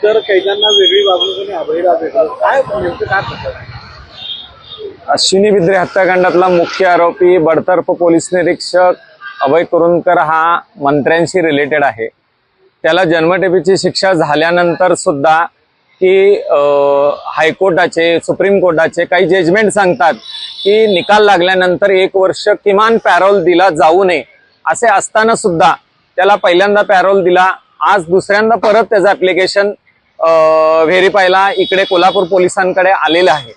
इतर कैद्यांना वेगळी वागणूक आणि अभयला वेगळं, काय नेमकं काय प्रकार आहे? अश्विनी बिद्रे हत्याकांडातला मुख्य आरोपी बडतर्फ पोलीस निरीक्षक अभय कुरुंदकर हा मंत्र्यांशी रिलेटेड आहे। त्याला जन्मठेपेची शिक्षा झाल्यानंतर सुद्धा की हायकोर्टाचे सुप्रीम कोर्टाचे काही जजमेंट सांगतात की निकाल लागल्यानंतर 1 वर्ष किमान पॅरोल दिला जाऊ नये, असे असताना सुद्धा त्याला पहिल्यांदा पॅरोल दिला, आज दुसऱ्यांदा परत त्याचं ऍप्लिकेशन व्हेरीफायला इकडे कोल्हापूर पोलिसांकडे आलेलं आहे।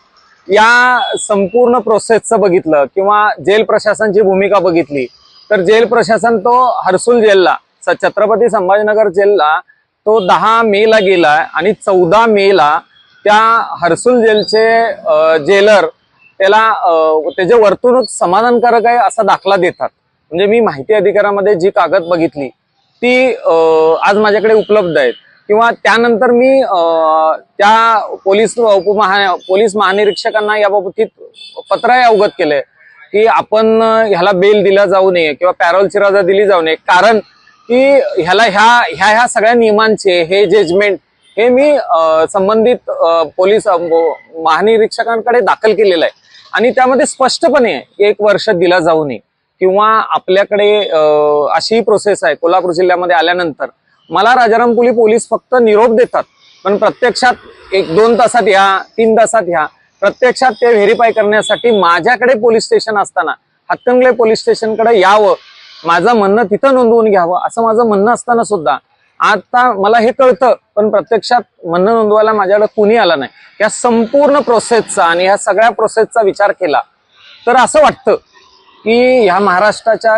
या संपूर्ण प्रोसेसचं बघितलं किंवा जेल प्रशासनाची भूमिका बघितली तर जेल प्रशासन तो हर्सुल जेलला छत्रपती संभाजीनगर जेलला तो 10 मेला गेला आणि 14 मेला त्या हर्सुल जेलचे जेलर त्याला त्याचे वर्तणूक समाधानकारक आहे असा दाखला देतात। म्हणजे मी माहिती अधिकारामध्ये जी कागद बघितली ती आज माझ्याकडे उपलब्ध आहेत किंवा त्यानंतर मी त्या पोलीस महानिरीक्षकांना याबाबतीत पत्रही अवगत केले की आपण ह्याला बेल दिला जाऊ नये किंवा पॅरोलची रजा दिली जाऊ नये, कारण की ह्याला ह्या सगळ्या नियमांचे हे जजमेंट हे मी संबंधित पोलीस महानिरीक्षकांकडे दाखल केलेलं आहे आणि त्यामध्ये स्पष्टपणे 1 वर्ष दिला जाऊ नये किंवा आपल्याकडे अशी प्रोसेस आहे। कोल्हापूर जिल्ह्यामध्ये आल्यानंतर मला राजारामपुरी पोलीस फक्त निरोप देतात, पण प्रत्यक्षात 1-2 तासात या 3 तासात या प्रत्यक्षात ते व्हेरीफाय करण्यासाठी माझ्याकडे पोलीस स्टेशन असताना हातकणंगले पोलीस स्टेशनकडे यावं, माझं म्हणणं तिथं नोंदवून घ्यावं असं माझं म्हणणं असताना सुद्धा आता मला हे कळतं, पण प्रत्यक्षात म्हणणं नोंदवायला माझ्याकडे कुणी आलं नाही। या संपूर्ण प्रोसेसचा आणि ह्या सगळ्या प्रोसेसचा विचार केला तर असं वाटतं की ह्या महाराष्ट्राच्या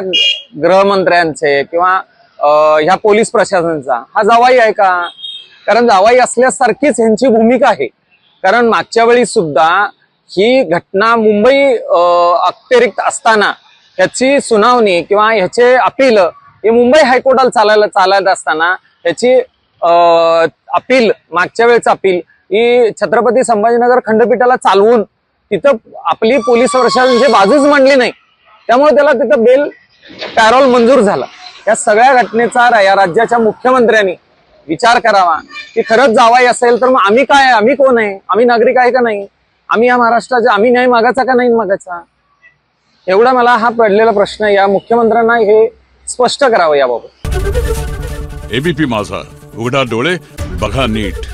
गृहमंत्र्यांचे किंवा ह्या पोलीस प्रशासनाचा हा जावाई आहे का? कारण जावाई असल्यासारखीच ह्यांची भूमिका आहे। कारण मागच्या वेळी सुद्धा ही घटना मुंबई अतिरिक्त असताना ह्याची सुनावणी किंवा ह्याचे अपील हे मुंबई हायकोर्टाला चालत असताना ह्याची अपील मागच्या वेळेचं अपील ही छत्रपती संभाजीनगर खंडपीठाला चालवून तिथं आपली पोलीस प्रशासनाची बाजूच मांडली नाही, त्यामुळे त्याला तिथं बेल पॅरोल मंजूर झाला। या सगळ्या घटनेचा या राज्याच्या मुख्यमंत्र्यांनी विचार करावा की खरंच जावाई असेल तर मग आम्ही काय, आम्ही कोण आहे, आम्ही नागरिक आहे का नाही, आम्ही या महाराष्ट्राचे आम्ही न्याय मागायचा का नाही मागायचा, एवढा मला हा पडलेला प्रश्न या मुख्यमंत्र्यांना हे स्पष्ट करावं याबाबत। एबीपी माझा, उघडा डोळे बघा नीट।